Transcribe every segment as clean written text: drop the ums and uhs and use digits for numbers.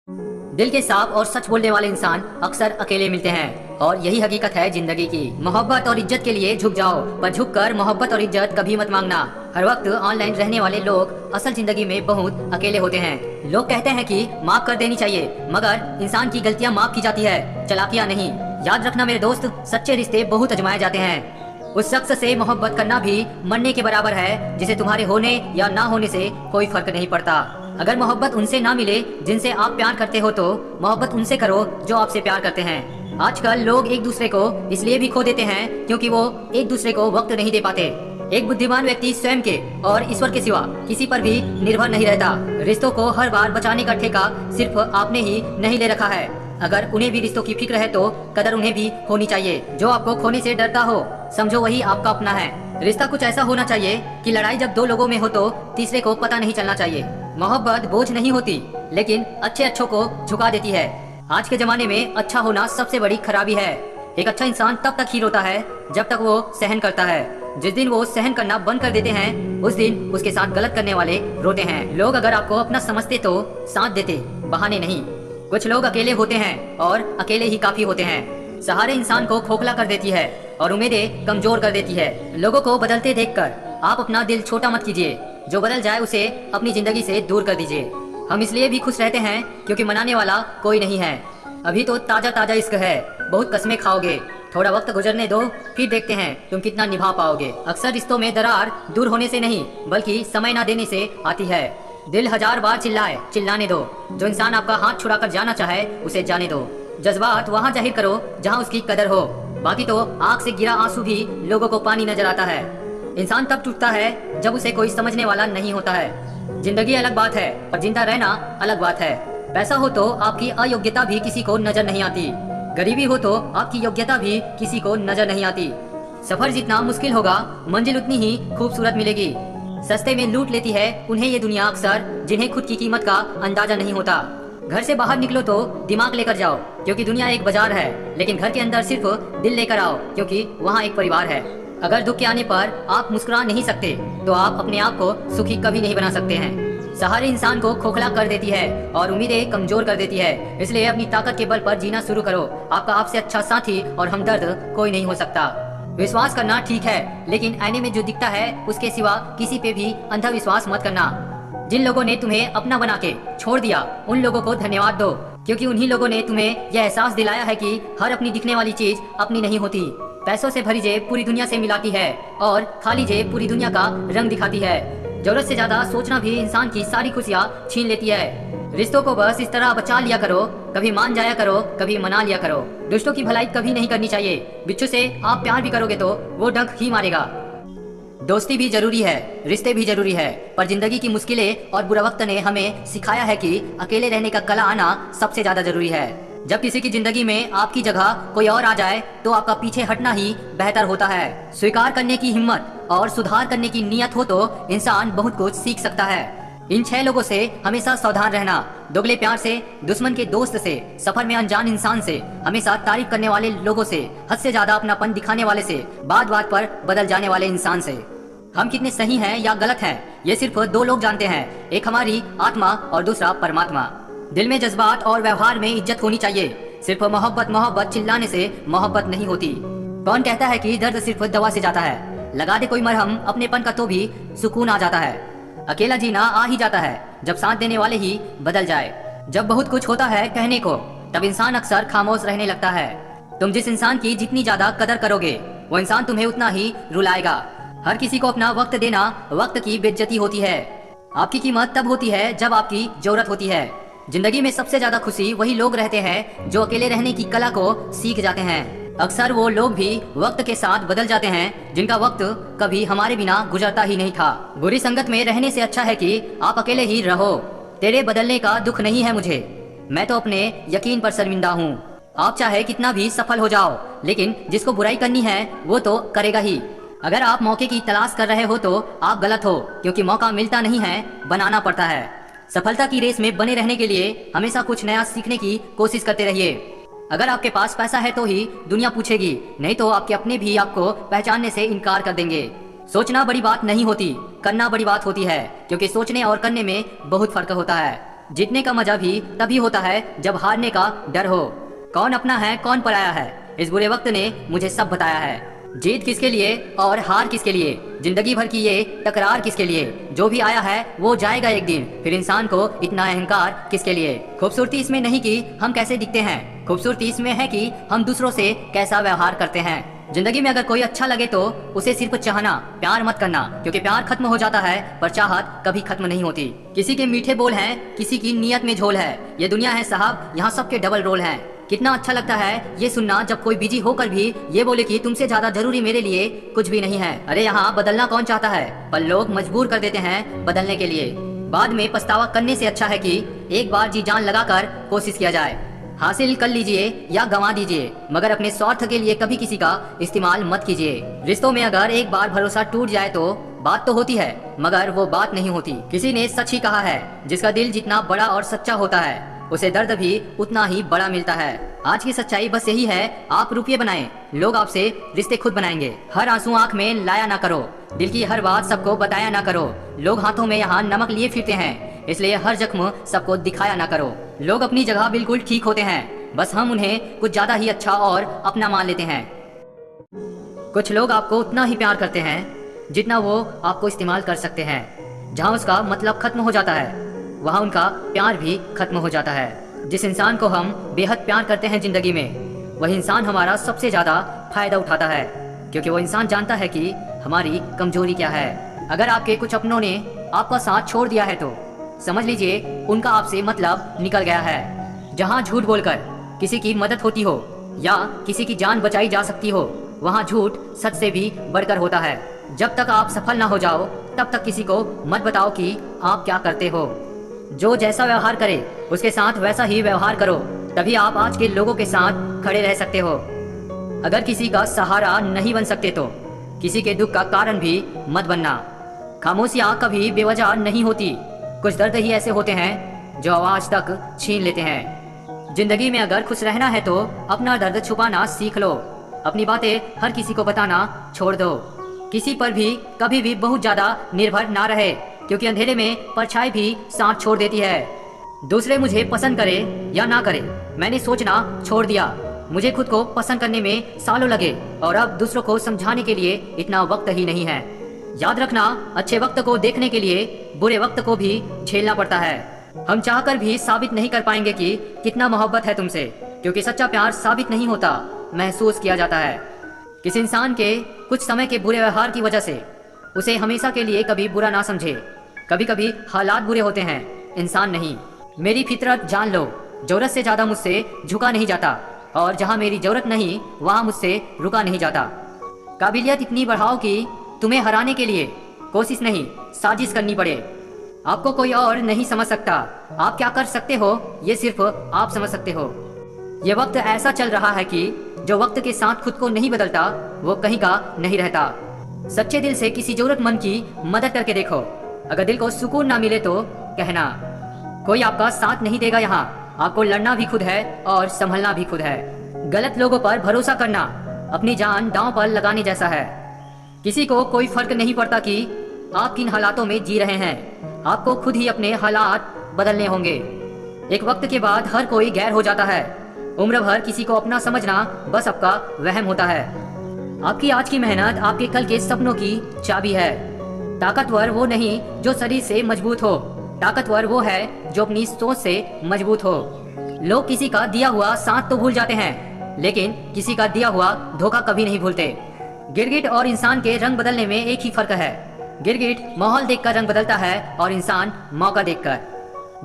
दिल के साफ और सच बोलने वाले इंसान अक्सर अकेले मिलते हैं और यही हकीकत है जिंदगी की। मोहब्बत और इज्जत के लिए झुक जाओ, पर झुककर मोहब्बत और इज्जत कभी मत मांगना। हर वक्त ऑनलाइन रहने वाले लोग असल जिंदगी में बहुत अकेले होते हैं। लोग कहते हैं कि माफ कर देनी चाहिए, मगर इंसान की गलतियां माफ की जाती है, चालाकियां नहीं। याद रखना मेरे दोस्त, सच्चे रिश्ते बहुत अजमाए जाते हैं। उस शख्स से मोहब्बत करना भी मरने के बराबर है जिसे तुम्हारे होने या ना होने से कोई फर्क नहीं पड़ता। अगर मोहब्बत उनसे ना मिले जिनसे आप प्यार करते हो, तो मोहब्बत उनसे करो जो आपसे प्यार करते हैं। आजकल लोग एक दूसरे को इसलिए भी खो देते हैं क्योंकि वो एक दूसरे को वक्त नहीं दे पाते। एक बुद्धिमान व्यक्ति स्वयं के और ईश्वर के सिवा किसी पर भी निर्भर नहीं रहता। रिश्तों को हर बार बचाने का ठेका सिर्फ आपने ही नहीं ले रखा है। अगर उन्हें भी रिश्तों की फिक्र है तो कदर उन्हें भी होनी चाहिए। जो आपको खोने से डरता हो, समझो वही आपका अपना है। रिश्ता कुछ ऐसा होना चाहिए कि लड़ाई जब दो लोगों में हो तो तीसरे को पता नहीं चलना चाहिए। मोहब्बत बोझ नहीं होती, लेकिन अच्छे अच्छों को झुका देती है। आज के जमाने में अच्छा होना सबसे बड़ी खराबी है। एक अच्छा इंसान तब तक ही रोता है जब तक वो सहन करता है। जिस दिन वो सहन करना बंद कर देते हैं, उस दिन उसके साथ गलत करने वाले रोते हैं। लोग अगर आपको अपना समझते तो साथ देते, बहाने नहीं। कुछ लोग अकेले होते हैं और अकेले ही काफी होते हैं। सहारे इंसान को खोखला कर देती है और उम्मीदें कमजोर कर देती है। लोगों को बदलते देखकर आप अपना दिल छोटा मत कीजिए। जो बदल जाए उसे अपनी जिंदगी से दूर कर दीजिए। हम इसलिए भी खुश रहते हैं क्योंकि मनाने वाला कोई नहीं है। अभी तो ताजा ताजा इश्क है, बहुत कस्में खाओगे। थोड़ा वक्त गुजरने दो, फिर देखते हैं तुम कितना निभा पाओगे। अक्सर रिश्तों में दरार दूर होने से नहीं, बल्कि समय ना देने से आती है। दिल 1000 बार चिल्लाए, चिल्लाने दो। जो इंसान आपका हाथ छुड़ा कर जाना चाहे, उसे जाने दो। जज्बात वहाँ जाहिर करो जहाँ उसकी कदर हो। बाकी तो आँख से गिरा आंसू भी लोगों को पानी नजर आता है। इंसान तब टूटता है जब उसे कोई समझने वाला नहीं होता है। जिंदगी अलग बात है और जिंदा रहना अलग बात है। पैसा हो तो आपकी अयोग्यता भी किसी को नजर नहीं आती। गरीबी हो तो आपकी योग्यता भी किसी को नजर नहीं आती। सफर जितना मुश्किल होगा, मंजिल उतनी ही खूबसूरत मिलेगी। सस्ते में लूट लेती है उन्हें ये दुनिया अक्सर, जिन्हें खुद की कीमत का अंदाजा नहीं होता। घर से बाहर निकलो तो दिमाग लेकर जाओ, क्योंकि दुनिया एक बाजार है। लेकिन घर के अंदर सिर्फ दिल लेकर आओ, क्योंकि वहाँ एक परिवार है। अगर दुख के आने पर आप मुस्कुरा नहीं सकते, तो आप अपने आप को सुखी कभी नहीं बना सकते हैं। सहारे इंसान को खोखला कर देती है और उम्मीदें कमजोर कर देती है। इसलिए अपनी ताकत के बल पर जीना शुरू करो। आपका आपसे अच्छा साथी और हमदर्द कोई नहीं हो सकता। विश्वास करना ठीक है, लेकिन आईने में जो दिखता है उसके सिवा किसी पे भी अंधविश्वास मत करना। जिन लोगों ने तुम्हें अपना बना के छोड़ दिया, उन लोगों को धन्यवाद दो, क्योंकि उन्हीं लोगों ने तुम्हें यह एहसास दिलाया है कि हर अपनी दिखने वाली चीज अपनी नहीं होती। पैसों से भरी जेब पूरी दुनिया से मिलाती है और खाली जेब पूरी दुनिया का रंग दिखाती है। जरूरत से ज्यादा सोचना भी इंसान की सारी खुशियाँ छीन लेती है। रिश्तों को बस इस तरह बचा लिया करो, कभी मान जाया करो, कभी मना लिया करो। दुष्टों की भलाई कभी नहीं करनी चाहिए। बिच्छू से आप प्यार भी करोगे तो वो डंक ही मारेगा। दोस्ती भी जरूरी है, रिश्ते भी जरूरी है, पर जिंदगी की मुश्किलें और बुरा वक्त ने हमें सिखाया है कि अकेले रहने का कला आना सबसे ज्यादा जरूरी है। जब किसी की जिंदगी में आपकी जगह कोई और आ जाए, तो आपका पीछे हटना ही बेहतर होता है। स्वीकार करने की हिम्मत और सुधार करने की नीयत हो तो इंसान बहुत कुछ सीख सकता है। इन 6 लोगों से हमेशा सावधान रहना। दोगले प्यार से, दुश्मन के दोस्त से, सफर में अनजान इंसान से, हमेशा तारीफ करने वाले लोगों से, हद से ज्यादा अपनापन दिखाने वाले से, बात बात पर बदल जाने वाले इंसान से। हम कितने सही हैं या गलत हैं, ये सिर्फ 2 लोग जानते हैं। एक हमारी आत्मा और दूसरा परमात्मा। दिल में जज्बात और व्यवहार में इज्जत होनी चाहिए। सिर्फ मोहब्बत मोहब्बत चिल्लाने से मोहब्बत नहीं होती। कौन कहता है कि दर्द सिर्फ दवा से जाता है? लगा दे कोई मरहम अपनेपन का तो भी सुकून आ जाता है। अकेला जीना आ ही जाता है जब साथ देने वाले ही बदल जाए। जब बहुत कुछ होता है कहने को, तब इंसान अक्सर खामोश रहने लगता है। तुम जिस इंसान की जितनी ज्यादा कदर करोगे, वो इंसान तुम्हें उतना ही रुलाएगा। हर किसी को अपना वक्त देना वक्त की बेइज्जती होती है। आपकी कीमत तब होती है जब आपकी जरूरत होती है। जिंदगी में सबसे ज्यादा खुशी वही लोग रहते हैं जो अकेले रहने की कला को सीख जाते हैं। अक्सर वो लोग भी वक्त के साथ बदल जाते हैं जिनका वक्त कभी हमारे बिना गुजरता ही नहीं था। बुरी संगत में रहने से अच्छा है कि आप अकेले ही रहो। तेरे बदलने का दुख नहीं है मुझे, मैं तो अपने यकीन पर शर्मिंदा हूँ। आप चाहे कितना भी सफल हो जाओ, लेकिन जिसको बुराई करनी है वो तो करेगा ही। अगर आप मौके की तलाश कर रहे हो तो आप गलत हो, क्योंकि मौका मिलता नहीं है, बनाना पड़ता है। सफलता की रेस में बने रहने के लिए हमेशा कुछ नया सीखने की कोशिश करते रहिए। अगर आपके पास पैसा है तो ही दुनिया पूछेगी, नहीं तो आपके अपने भी आपको पहचानने से इनकार कर देंगे। सोचना बड़ी बात नहीं होती, करना बड़ी बात होती है, क्योंकि सोचने और करने में बहुत फर्क होता है। जीतने का मजा भी तभी होता है जब हारने का डर हो। कौन अपना है कौन पराया है, इस बुरे वक्त ने मुझे सब बताया है। जीत किसके लिए और हार किसके लिए, जिंदगी भर की ये तकरार किसके लिए। जो भी आया है वो जाएगा एक दिन, फिर इंसान को इतना अहंकार किसके लिए। खूबसूरती इसमें नहीं कि हम कैसे दिखते हैं, खूबसूरती इसमें है कि हम दूसरों से कैसा व्यवहार करते हैं। जिंदगी में अगर कोई अच्छा लगे तो उसे सिर्फ चाहना, प्यार मत करना, क्योंकि प्यार खत्म हो जाता है पर चाहत कभी खत्म नहीं होती। किसी के मीठे बोल हैं, किसी की नीयत में झोल है। ये दुनिया है साहब, यहाँ सबके डबल रोल हैं। कितना अच्छा लगता है ये सुनना जब कोई बिजी होकर भी ये बोले कि तुमसे ज्यादा जरूरी मेरे लिए कुछ भी नहीं है। अरे यहाँ बदलना कौन चाहता है, पर लोग मजबूर कर देते हैं बदलने के लिए। बाद में पछतावा करने से अच्छा है कि एक बार जी जान लगाकर कोशिश किया जाए। हासिल कर लीजिए या गंवा दीजिए, मगर अपने स्वार्थ के लिए कभी किसी का इस्तेमाल मत कीजिए। रिश्तों में अगर एक बार भरोसा टूट जाए तो बात तो होती है मगर वो बात नहीं होती। किसी ने सच ही कहा है, जिसका दिल जितना बड़ा और सच्चा होता है उसे दर्द भी उतना ही बड़ा मिलता है। आज की सच्चाई बस यही है, आप रुपये बनाएं, लोग आपसे रिश्ते खुद बनाएंगे। हर आंसू आंख में लाया ना करो, दिल की हर बात सबको बताया ना करो। लोग हाथों में यहाँ नमक लिए फिरते हैं, इसलिए हर जख्म सबको दिखाया ना करो। लोग अपनी जगह बिल्कुल ठीक होते हैं, बस हम उन्हें कुछ ज्यादा ही अच्छा और अपना मान लेते हैं। कुछ लोग आपको उतना ही प्यार करते हैं जितना वो आपको इस्तेमाल कर सकते हैं। जहाँ उसका मतलब खत्म हो जाता है वहाँ उनका प्यार भी खत्म हो जाता है। जिस इंसान को हम बेहद प्यार करते हैं जिंदगी में, वही इंसान हमारा सबसे ज्यादा फायदा उठाता है, क्योंकि वो इंसान जानता है कि हमारी कमजोरी क्या है। अगर आपके कुछ अपनों ने आपका साथ छोड़ दिया है तो समझ लीजिए उनका आपसे मतलब निकल गया है। जहाँ झूठ बोलकर किसी की मदद होती हो या किसी की जान बचाई जा सकती हो, वहाँ झूठ सच से भी बढ़कर होता है। जब तक आप सफल ना हो जाओ तब तक किसी को मत बताओ कि आप क्या करते हो। जो जैसा व्यवहार करे उसके साथ वैसा ही व्यवहार करो, तभी आप आज के लोगों के साथ खड़े रह सकते हो। अगर किसी का सहारा नहीं बन सकते तो किसी के दुख का कारण भी मत बनना। खामोशियाँ कभी बेवजह नहीं होती, कुछ दर्द ही ऐसे होते हैं जो आवाज तक छीन लेते हैं। जिंदगी में अगर खुश रहना है तो अपना दर्द छुपाना सीख लो, अपनी बातें हर किसी को बताना छोड़ दो। किसी पर भी कभी भी बहुत ज्यादा निर्भर ना रहे, क्योंकि अंधेरे में परछाई भी साथ छोड़ देती है। दूसरे मुझे पसंद करे या ना करे, मैंने सोचना छोड़ दिया। मुझे खुद को पसंद करने में सालों लगे और अब दूसरों को समझाने के लिए इतना वक्त ही नहीं है। याद रखना, अच्छे वक्त को देखने के लिए बुरे वक्त को भी झेलना पड़ता है। हम चाहकर भी साबित नहीं कर पाएंगे कि कितना मोहब्बत है तुमसे, क्योंकि सच्चा प्यार साबित नहीं होता, महसूस किया जाता है। किसी इंसान के कुछ समय के बुरे व्यवहार की वजह से उसे हमेशा के लिए कभी बुरा ना समझे। कभी कभी हालात बुरे होते हैं, इंसान नहीं। मेरी फितरत जान लो, जरूरत से ज्यादा मुझसे झुका नहीं जाता, और जहाँ मेरी जरूरत नहीं वहाँ मुझसे रुका नहीं जाता। काबिलियत इतनी बढ़ाओ कि तुम्हें हराने के लिए कोशिश नहीं साजिश करनी पड़े। आपको कोई और नहीं समझ सकता, आप क्या कर सकते हो ये सिर्फ आप समझ सकते हो। ये वक्त ऐसा चल रहा है कि जो वक्त के साथ खुद को नहीं बदलता वो कहीं का नहीं रहता। सच्चे दिल से किसी जरूरतमंद की मदद करके देखो, अगर दिल को सुकून ना मिले तो कहना। कोई आपका साथ नहीं देगा यहाँ, आपको लड़ना भी खुद है और संभलना भी खुद है। गलत लोगों पर भरोसा करना अपनी जान दांव पर लगाने जैसा है। किसी को कोई फर्क नहीं पड़ता कि आप किन हालातों में जी रहे हैं, आपको खुद ही अपने हालात बदलने होंगे। एक वक्त के बाद हर कोई गैर हो जाता है, उम्र भर किसी को अपना समझना बस आपका वहम होता है। आपकी आज की मेहनत आपके कल के सपनों की चाबी है। ताकतवर वो नहीं जो शरीर से मजबूत हो, ताकतवर वो है जो अपनी सोच से मजबूत हो। लोग किसी का दिया हुआ साथ तो भूल जाते हैं, लेकिन किसी का दिया हुआ धोखा कभी नहीं भूलते। गिरगिट और इंसान के रंग बदलने में एक ही फर्क है, गिरगिट माहौल देखकर रंग बदलता है और इंसान मौका देखकर।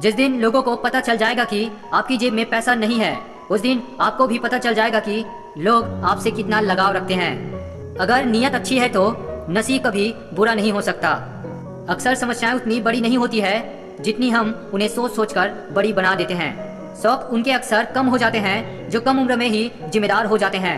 जिस दिन लोगों को पता चल जाएगा कि आपकी जेब में पैसा नहीं है, उस दिन आपको भी पता चल जाएगा कि लोग आपसे कितना लगाव रखते हैं। अगर नीयत अच्छी है तो नसीब कभी बुरा नहीं हो सकता। अक्सर समस्याएं उतनी बड़ी नहीं होती है जितनी हम उन्हें सोच सोच कर बड़ी बना देते हैं। शौक उनके अक्सर कम हो जाते हैं जो कम उम्र में ही जिम्मेदार हो जाते हैं।